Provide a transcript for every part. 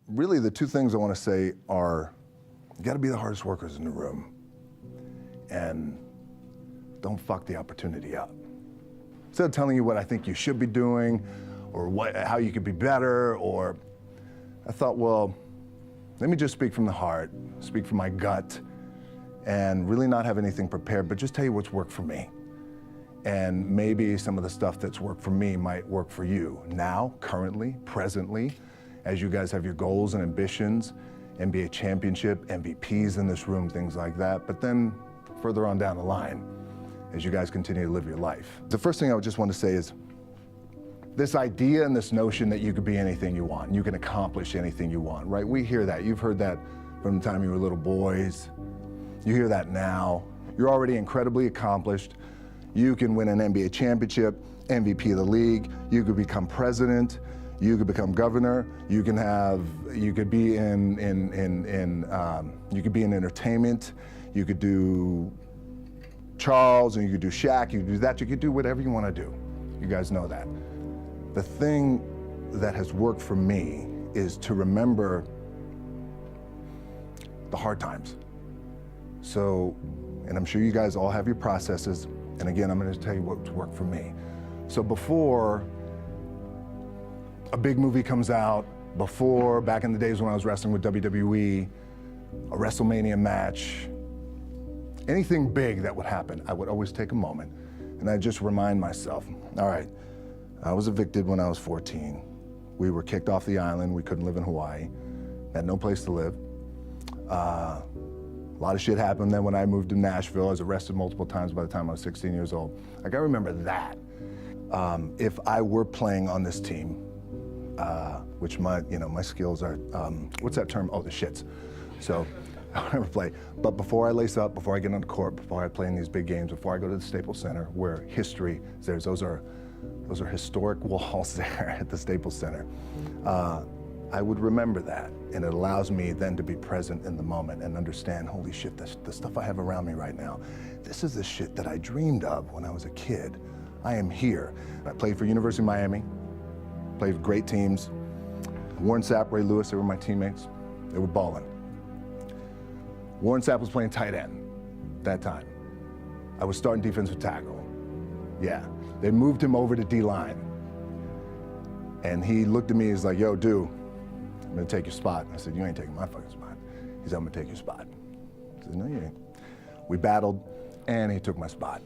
really the two things I want to say are, you got to be the hardest workers in the room, and don't fuck the opportunity up. Instead of telling you what I think you should be doing, or how you could be better, or I thought, well, let me just speak from the heart, speak from my gut, and really not have anything prepared, but just tell you what's worked for me. And maybe some of the stuff that's worked for me might work for you now, currently, presently, as you guys have your goals and ambitions, NBA championship, MVPs in this room, things like that. But then further on down the line, as you guys continue to live your life. The first thing I would just want to say is, this idea and this notion that you could be anything you want, you can accomplish anything you want, right? We hear that. You've heard that from the time you were little boys. You hear that now. You're already incredibly accomplished. You can win an NBA championship, MVP of the league. You could become president. You could become governor. You could be in entertainment. You could do Charles, and you could do Shaq. You could do that. You could do whatever you want to do. You guys know that. The thing that has worked for me is to remember the hard times. So, and I'm sure you guys all have your processes, and again, I'm going to tell you what's worked for me. So before a big movie comes out, before, back in the days when I was wrestling with WWE, a WrestleMania match, anything big that would happen, I would always take a moment, and I'd just remind myself, all right, I was evicted when I was 14. We were kicked off the island. We couldn't live in Hawaii. Had no place to live. A lot of shit happened then when I moved to Nashville. I was arrested multiple times by the time I was 16 years old. I gotta remember that. If I were playing on this team, which my skills are, what's that term? Oh, the shits. So I would never play. But before I lace up, before I get on the court, before I play in these big games, before I go to the Staples Center, where history is there, those are historic walls there at the Staples Center. I would remember that, and it allows me then to be present in the moment and understand, holy shit, the stuff I have around me right now, this is the shit that I dreamed of when I was a kid. I am here. I played for University of Miami, played with great teams. Warren Sapp, Ray Lewis, they were my teammates. They were balling. Warren Sapp was playing tight end that time. I was starting defensive tackle. Yeah. They moved him over to D-line. And he looked at me, he's like, yo, dude, I'm gonna take your spot. I said, you ain't taking my fucking spot. He said, I'm gonna take your spot. I said, no, you ain't. We battled, and he took my spot.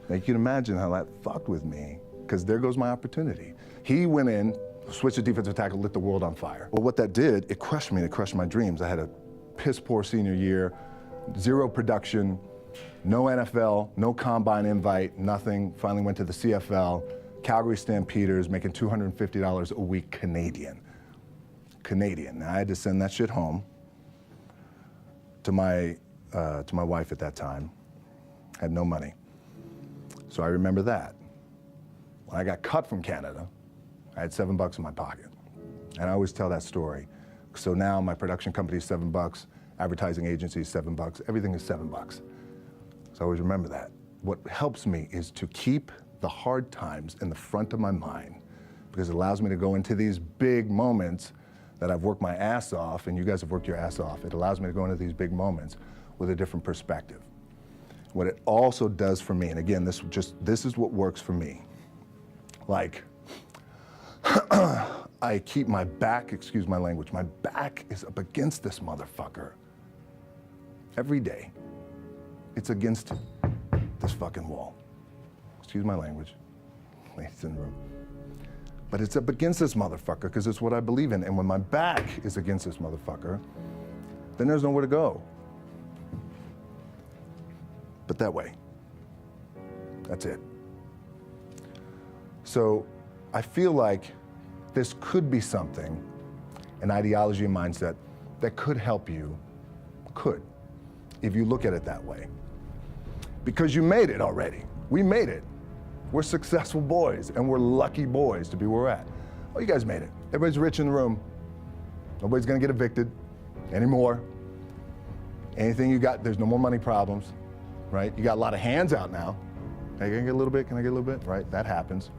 Now you can imagine how that fucked with me, because there goes my opportunity. He went in, switched to defensive tackle, lit the world on fire. Well, what that did, it crushed me, it crushed my dreams. I had a piss poor senior year, zero production, no NFL, no combine invite, nothing. Finally went to the CFL, Calgary Stampeders, making $250 a week Canadian. Now I had to send that shit home to my wife at that time. Had no money. So I remember that. When I got cut from Canada, I had $7 in my pocket. And I always tell that story. So now my production company is $7, advertising agency is $7, everything is $7. So I always remember that. What helps me is to keep the hard times in the front of my mind, because it allows me to go into these big moments that I've worked my ass off, and you guys have worked your ass off. It allows me to go into these big moments with a different perspective. What it also does for me, and again, this is what works for me. Like, I keep my back, excuse my language, my back is up against this motherfucker every day. It's against this fucking wall. Excuse my language, ladies in the room. But it's up against this motherfucker because it's what I believe in. And when my back is against this motherfucker, then there's nowhere to go. But that way. That's it. So I feel like this could be something, an ideology and mindset that could help you, if you look at it that way. Because you made it already. We made it. We're successful boys, and we're lucky boys to be where we're at. Oh, you guys made it. Everybody's rich in the room. Nobody's gonna get evicted anymore. Anything you got, there's no more money problems, right? You got a lot of hands out now. Hey, can I get a little bit? Can I get a little bit? Right, that happens.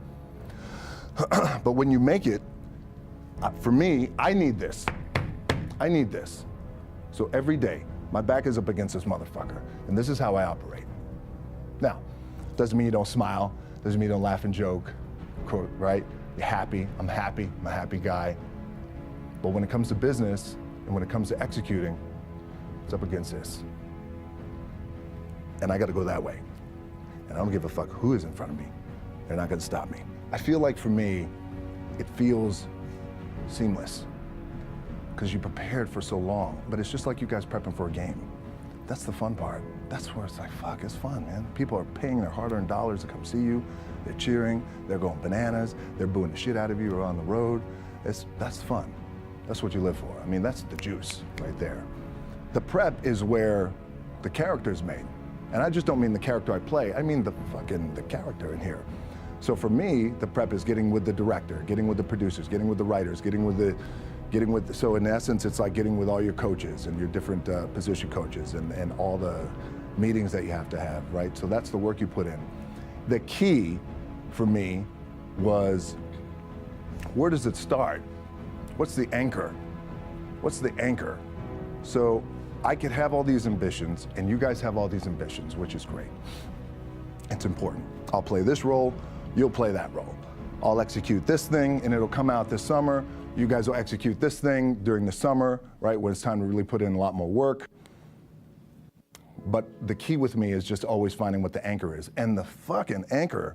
But when you make it, For me, I need this. I need this. So every day, my back is up against this motherfucker, and this is how I operate. Now, doesn't mean you don't smile, doesn't mean you don't laugh and joke, right? You're happy, I'm a happy guy. But when it comes to business, and when it comes to executing, it's up against this. And I gotta go that way. And I don't give a fuck who is in front of me. They're not gonna stop me. I feel like for me, it feels seamless because you prepared for so long, but it's just like you guys prepping for a game. That's the fun part. That's where it's like, fuck, it's fun, man. People are paying their hard-earned dollars to come see you. They're cheering, they're going bananas, they're booing the shit out of you or on the road. That's fun. That's what you live for. I mean, that's the juice right there. The prep is where the character is made. And I just don't mean the character I play, I mean the character in here. So for me, the prep is getting with the director, getting with the producers, getting with the writers, so in essence, it's like getting with all your coaches and your different position coaches and all the meetings that you have to have, right? So that's the work you put in. The key for me was, where does it start? What's the anchor? What's the anchor? So I could have all these ambitions and you guys have all these ambitions, which is great. It's important. I'll play this role, you'll play that role. I'll execute this thing and it'll come out this summer. You guys will execute this thing during the summer, right, when it's time to really put in a lot more work. But the key with me is just always finding what the anchor is. And the fucking anchor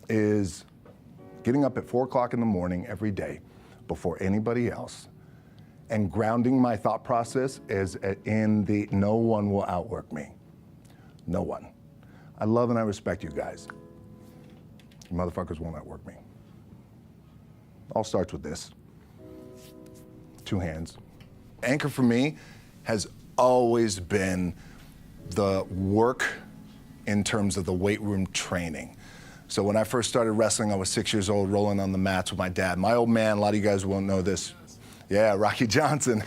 is getting up at 4 o'clock in the morning every day before anybody else and grounding my thought process is in the no one will outwork me. No one. I love and I respect you guys. You motherfuckers won't outwork me. All starts with this. 2 hands. Anchor for me has always been the work in terms of the weight room training. So when I first started wrestling, I was 6 years old, rolling on the mats with my dad. My old man, a lot of you guys won't know this. Yeah, Rocky Johnson.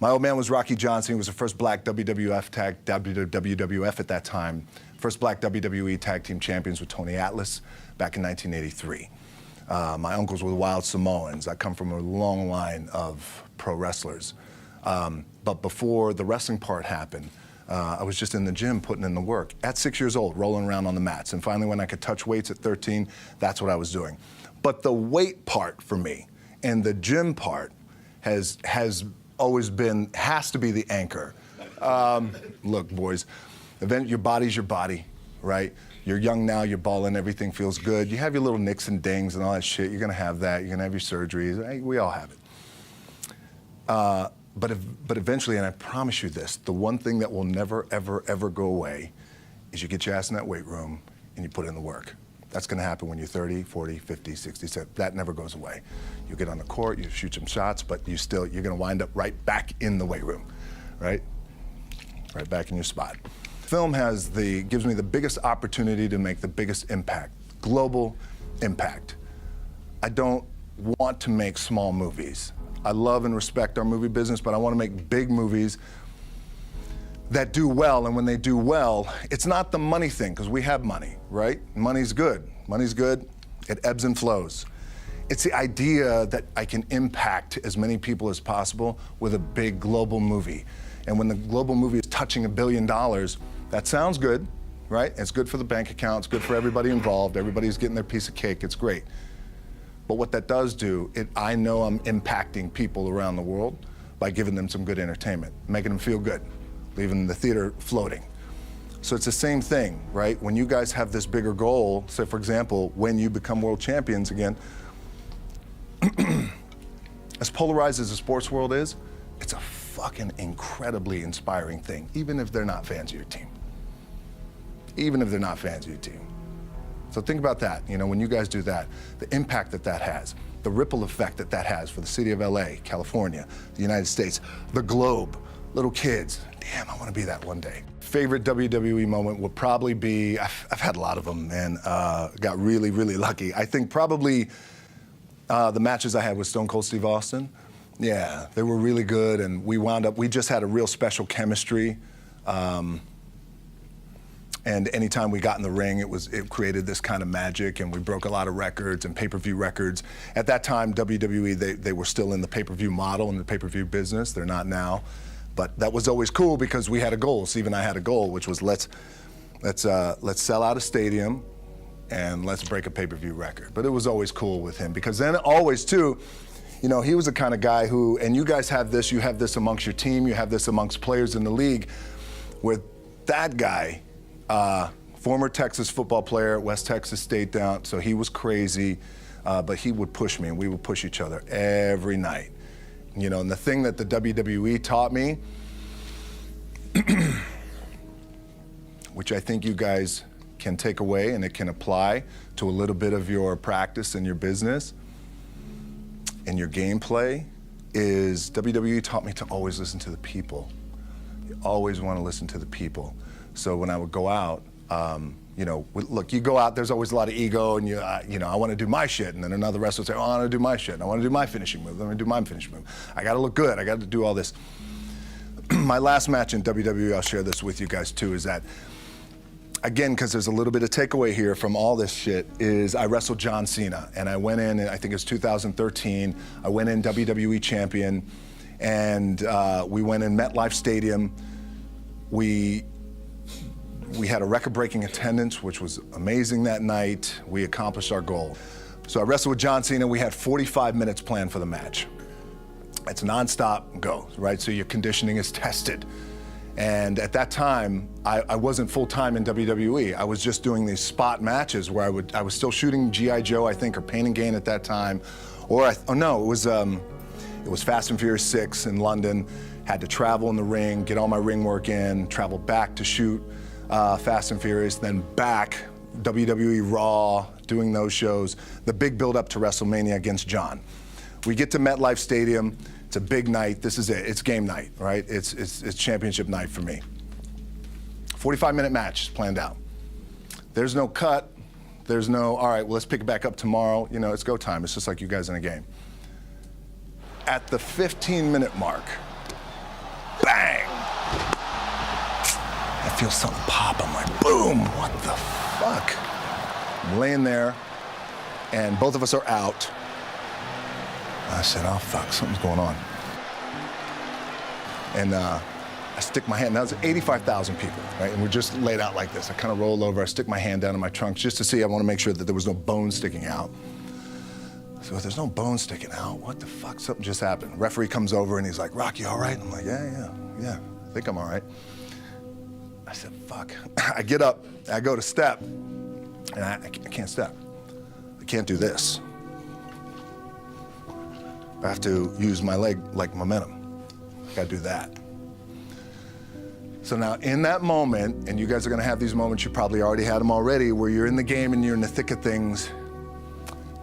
My old man was Rocky Johnson. He was the first black WWF at that time. First black WWE tag team champions with Tony Atlas back in 1983. My uncles were the Wild Samoans. I come from a long line of pro wrestlers. But before the wrestling part happened, I was just in the gym putting in the work at 6 years old, rolling around on the mats. And finally, when I could touch weights at 13, that's what I was doing. But the weight part for me and the gym part has always been, has to be the anchor. Look, boys, your body's your body, right? You're young now, you're balling, everything feels good. You have your little nicks and dings and all that shit. You're gonna have that. You're gonna have your surgeries. Hey, we all have it. But eventually, and I promise you this, the one thing that will never, ever, ever go away is you get your ass in that weight room and you put in the work. That's gonna happen when you're 30, 40, 50, 60, 70. That never goes away. You get on the court, you shoot some shots, but you're gonna wind up right back in the weight room, right? Right back in your spot. Film gives me the biggest opportunity to make the biggest impact, global impact. I don't want to make small movies. I love and respect our movie business, but I want to make big movies that do well, and when they do well, it's not the money thing, because we have money, right? Money's good. Money's good. It ebbs and flows. It's the idea that I can impact as many people as possible with a big global movie. And when the global movie is touching $1 billion, that sounds good, right? It's good for the bank account, it's good for everybody involved, everybody's getting their piece of cake, it's great. But what that does do, I know I'm impacting people around the world by giving them some good entertainment, making them feel good, leaving the theater floating. So it's the same thing, right? When you guys have this bigger goal, say for example, when you become world champions again, as polarized as the sports world is, it's a fucking incredibly inspiring thing, even if they're not fans of your team. Even if they're not fans of your team. So think about that, when you guys do that, the impact that has, the ripple effect that has for the city of LA, California, the United States, the globe, little kids. Damn, I want to be that one day. Favorite WWE moment would probably be, I've had a lot of them, and got really, really lucky. I think probably the matches I had with Stone Cold Steve Austin. Yeah, they were really good, and we just had a real special chemistry. And anytime we got in the ring, it created this kind of magic, and we broke a lot of records and pay-per-view records. At that time, WWE, they were still in the pay-per-view model, in the pay-per-view business. They're not now. But that was always cool because we had a goal. Steve and I had a goal, which was let's sell out a stadium and let's break a pay-per-view record. But it was always cool with him because then always too, you know, he was the kind of guy who, and you guys have this, you have this amongst your team, you have this amongst players in the league, where that guy, former Texas football player, West Texas State down, so he was crazy, but he would push me and we would push each other every night. You know, and the thing that the WWE taught me, which I think you guys can take away and it can apply to a little bit of your practice and your business and your gameplay, is WWE taught me to always listen to the people. You always want to listen to the people. So when I would go out, you know, look, you go out, there's always a lot of ego, and you know, I want to do my shit, and then another wrestler would say, oh, I want to do my shit, and I want to do my finishing move, let me do my finishing move. I got to look good, I got to do all this. My last match in WWE, I'll share this with you guys too, is that, again, because there's a little bit of takeaway here from all this shit, is I wrestled John Cena, and I went in, I think it was 2013, I went in WWE champion, and we went in MetLife Stadium. We had a record-breaking attendance, which was amazing that night. We accomplished our goal. So I wrestled with John Cena. We had 45 minutes planned for the match. It's nonstop go, right? So your conditioning is tested. And at that time, I wasn't full-time in WWE. I was just doing these spot matches where I was still shooting G.I. Joe, I think, or Pain and Gain at that time. No, it was Fast and Furious 6 in London. Had to travel in the ring, get all my ring work in, travel back to shoot Fast and Furious, then back, WWE Raw, doing those shows, the big build up to WrestleMania against John. We get to MetLife Stadium, it's a big night, this is it, it's game night, right? It's championship night for me. 45-minute match planned out. There's no cut, there's no, all right, well, let's pick it back up tomorrow, you know, it's go time, it's just like you guys in a game. At the 15-minute mark, bang! I feel something pop. I'm like, boom, what the fuck? I'm laying there, and both of us are out. I said, oh, fuck, something's going on. And I stick my hand, now there's 85,000 people, right? And we're just laid out like this. I kind of roll over, I stick my hand down in my trunk just to see, I want to make sure that there was no bone sticking out. So if there's no bone sticking out, what the fuck? Something just happened. Referee comes over and he's like, Rock, you all right? I'm like, yeah, I think I'm all right. I said, fuck. I get up, I go to step, and I can't step. I can't do this. I have to use my leg like momentum. I gotta do that. So now in that moment, and you guys are gonna have these moments, you probably already had them already, where you're in the game and you're in the thick of things,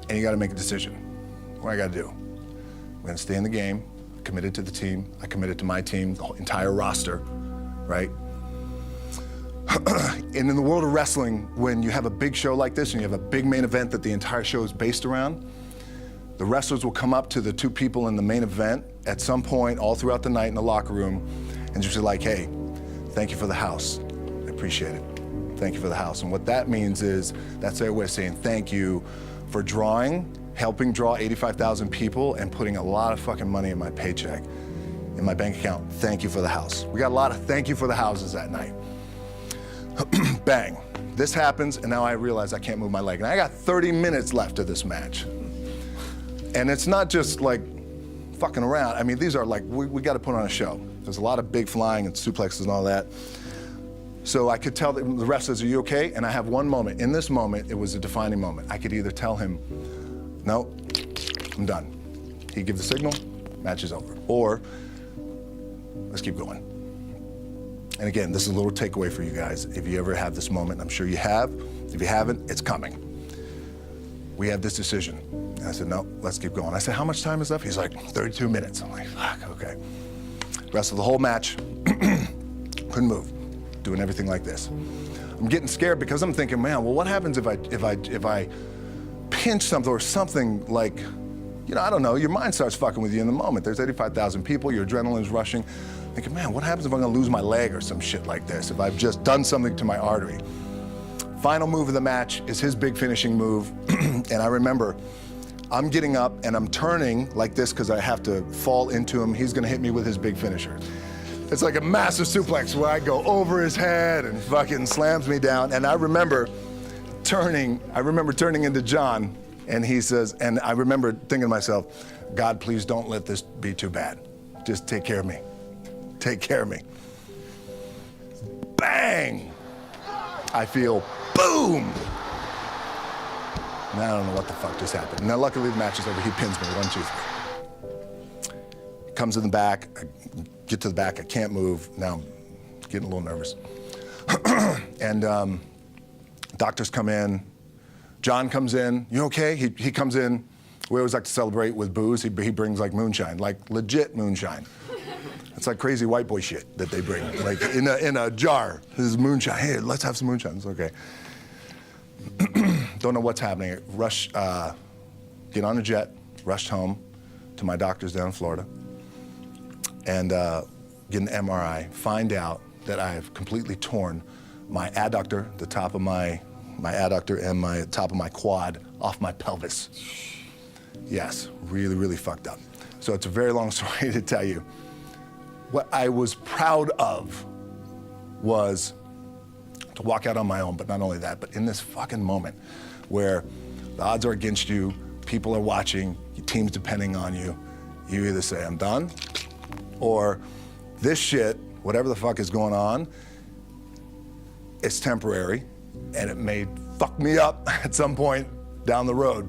and you gotta make a decision. What I gotta do? I'm gonna stay in the game, committed to the team, I committed to my team, the whole entire roster, right? And in the world of wrestling, when you have a big show like this and you have a big main event that the entire show is based around, the wrestlers will come up to the two people in the main event at some point all throughout the night in the locker room and just be like, hey, thank you for the house. I appreciate it. Thank you for the house. And what that means is, that's their way of saying thank you for helping draw 85,000 people and putting a lot of fucking money in my paycheck, in my bank account. Thank you for the house. We got a lot of thank you for the houses that night. Bang, this happens, and now I realize I can't move my leg. And I got 30 minutes left of this match. And it's not just like fucking around. I mean, these are like, we got to put on a show. There's a lot of big flying and suplexes and all that. So I could tell the ref says, are you okay? And I have one moment. In this moment, it was a defining moment. I could either tell him, no, I'm done. He'd give the signal, match is over. Or, let's keep going. And again, this is a little takeaway for you guys. If you ever have this moment, I'm sure you have. If you haven't, it's coming. We have this decision. And I said, no, let's keep going. I said, how much time is left? He's like, 32 minutes. I'm like, fuck, okay. Rest of the whole match, couldn't move, doing everything like this. I'm getting scared because I'm thinking, man, well, what happens if I pinch something or something like you know, I don't know, your mind starts fucking with you in the moment. There's 85,000 people, your adrenaline's rushing. Thinking, man, what happens if I'm gonna lose my leg or some shit like this, if I've just done something to my artery? Final move of the match is his big finishing move. And I remember, I'm getting up and I'm turning like this because I have to fall into him. He's gonna hit me with his big finisher. It's like a massive suplex where I go over his head and fucking slams me down. And I remember turning into John, and he says, and I remember thinking to myself, God, please don't let this be too bad. Just take care of me. Take care of me. Bang! I feel boom! Now I don't know what the fuck just happened. Now luckily the match is over. He pins me, 1, 2, 3. Comes in the back, I get to the back, I can't move. Now I'm getting a little nervous. And doctors come in, John comes in, you okay? He comes in, we always like to celebrate with booze. He brings like moonshine, like legit moonshine. It's like crazy white boy shit that they bring, like in a jar. This is moonshine. Hey, let's have some moonshine. It's okay. Don't know what's happening. Rush, get on a jet, rushed home to my doctor's down in Florida, and get an MRI. Find out that I have completely torn my adductor, the top of my adductor and my top of my quad off my pelvis. Yes, really, really fucked up. So it's a very long story to tell you. What I was proud of was to walk out on my own, but not only that, but in this fucking moment where the odds are against you, people are watching, your team's depending on you, you either say, I'm done, or this shit, whatever the fuck is going on, it's temporary, and it may fuck me up at some point down the road.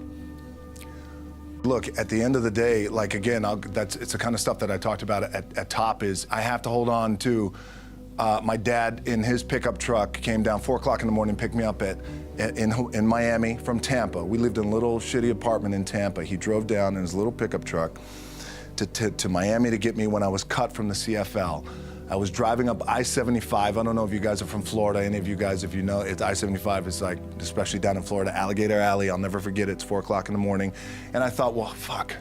Look, at the end of the day, like again, it's the kind of stuff that I talked about at top is I have to hold on to my dad in his pickup truck came down 4 o'clock in the morning, picked me up in Miami from Tampa. We lived in a little shitty apartment in Tampa. He drove down in his little pickup truck to Miami to get me when I was cut from the CFL. I was driving up I-75. I don't know if you guys are from Florida, any of you guys, if you know, it's I-75 is like, especially down in Florida, Alligator Alley. I'll never forget it. It's 4 o'clock in the morning. And I thought, well, fuck.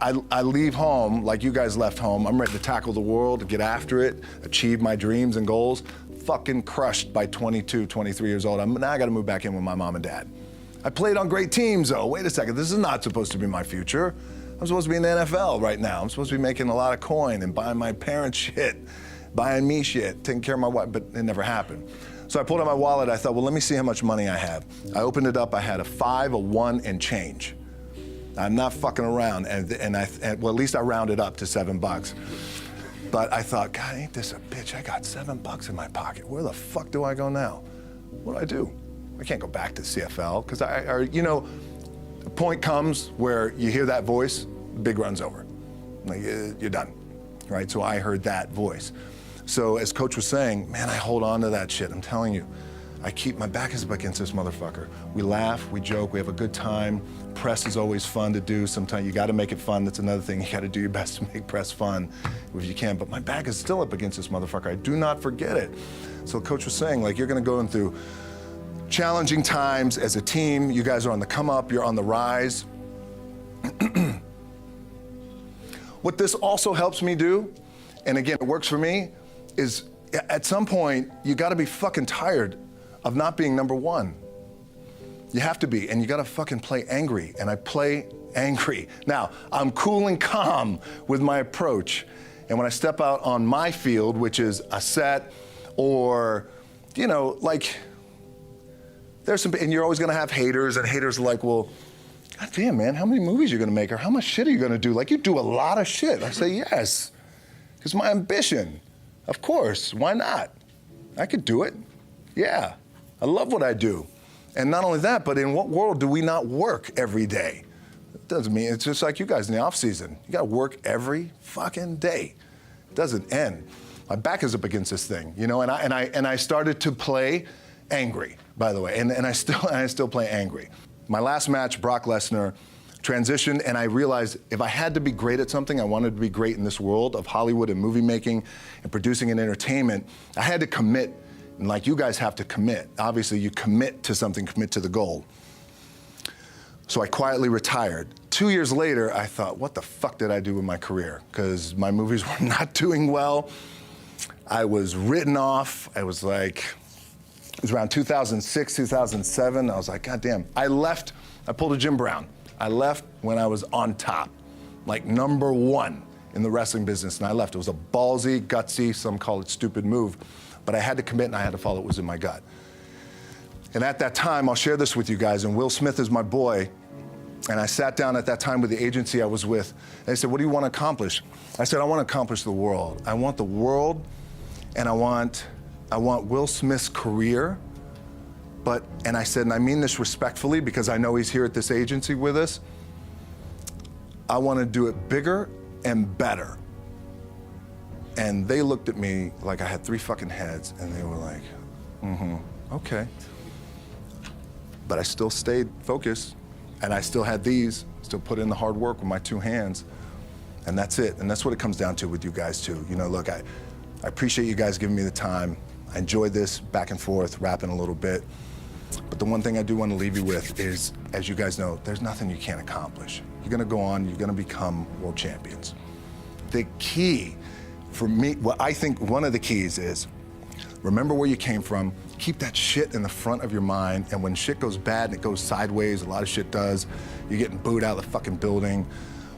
I leave home like you guys left home. I'm ready to tackle the world, to get after it, achieve my dreams and goals. Fucking crushed by 22, 23 years old. Now I gotta move back in with my mom and dad. I played on great teams though. Wait a second, this is not supposed to be my future. I'm supposed to be in the NFL right now. I'm supposed to be making a lot of coin and buying my parents shit, buying me shit, taking care of my wife, but it never happened. So I pulled out my wallet, I thought, well, let me see how much money I have. I opened it up, I had a 5, a 1, and change. I'm not fucking around, and well, at least I rounded up to $7. But I thought, God, ain't this a bitch? I got $7 in my pocket. Where the fuck do I go now? What do I do? I can't go back to CFL, because you know, the point comes where you hear that voice, big run's over. Like, you're done, right? So I heard that voice. So as Coach was saying, man, I hold on to that shit. I'm telling you, my back is up against this motherfucker. We laugh, we joke, we have a good time. Press is always fun to do. Sometimes you gotta make it fun. That's another thing. You gotta do your best to make press fun if you can. But my back is still up against this motherfucker. I do not forget it. So Coach was saying, like, you're gonna go through challenging times as a team. You guys are on the come up, you're on the rise. What this also helps me do, and again, it works for me, is at some point, you gotta be fucking tired of not being number one. You have to be, and you gotta fucking play angry, and I play angry. Now, I'm cool and calm with my approach, and when I step out on my field, which is a set, or, you know, like, there's some, and you're always gonna have haters, and haters are like, well, God damn, man, how many movies are you gonna make, or how much shit are you gonna do? Like, you do a lot of shit. I say, yes, it's my ambition. Of course, why not? I could do it, yeah. I love what I do. And not only that, but in what world do we not work every day? It doesn't mean, it's just like you guys in the off season. You gotta work every fucking day. It doesn't end. My back is up against this thing, you know, and I started to play angry, by the way, and I still play angry. My last match, Brock Lesnar, transitioned, and I realized if I had to be great at something, I wanted to be great in this world of Hollywood and movie making and producing and entertainment, I had to commit. And like you guys have to commit. Obviously, you commit to something, commit to the goal. So I quietly retired. 2 years later, I thought, what the fuck did I do with my career? Because my movies were not doing well. I was written off. I was like, it was around 2006, 2007. I was like, God damn. I left, I pulled a Jim Brown. I left when I was on top, like #1 in the wrestling business, and I left. It was a ballsy, gutsy, some call it stupid move, but I had to commit and I had to follow what was in my gut. And at that time, I'll share this with you guys, and Will Smith is my boy, and I sat down at that time with the agency I was with, and they said, what do you want to accomplish? I said, I want to accomplish the world. I want the world, and I want Will Smith's career, and I said, and I mean this respectfully because I know he's here at this agency with us, I want to do it bigger and better. And they looked at me like I had 3 fucking heads, and they were like, okay. But I still stayed focused, and I still had still put in the hard work with my 2 hands, and that's it. And that's what it comes down to with you guys too. You know, look, I appreciate you guys giving me the time. I enjoyed this back and forth, rapping a little bit. But the one thing I do want to leave you with is, as you guys know, there's nothing you can't accomplish. You're gonna go on, you're gonna become world champions. The key for me, what I think one of the keys is, remember where you came from, keep that shit in the front of your mind, and when shit goes bad and it goes sideways, a lot of shit does, you're getting booed out of the fucking building,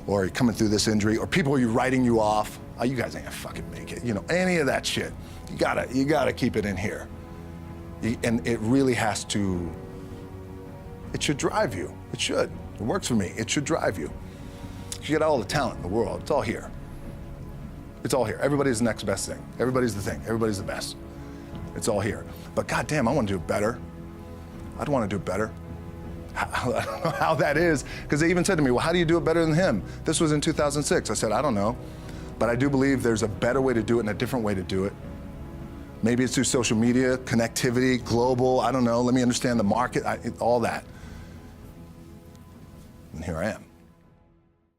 or you're coming through this injury, or people are writing you off, oh, you guys ain't gonna fucking make it, you know, any of that shit. You gotta keep it in here. And it really has to, it should drive you. It should. It works for me. It should drive you. You got all the talent in the world. It's all here. It's all here. Everybody's the next best thing. Everybody's the thing. Everybody's the best. It's all here. But goddamn, I want to do it better. I'd want to do it better. I don't know how that is, because they even said to me, well, how do you do it better than him? This was in 2006. I said, I don't know. But I do believe there's a better way to do it and a different way to do it. Maybe it's through social media, connectivity, global, I don't know. Let me understand the market, all that. And here I am.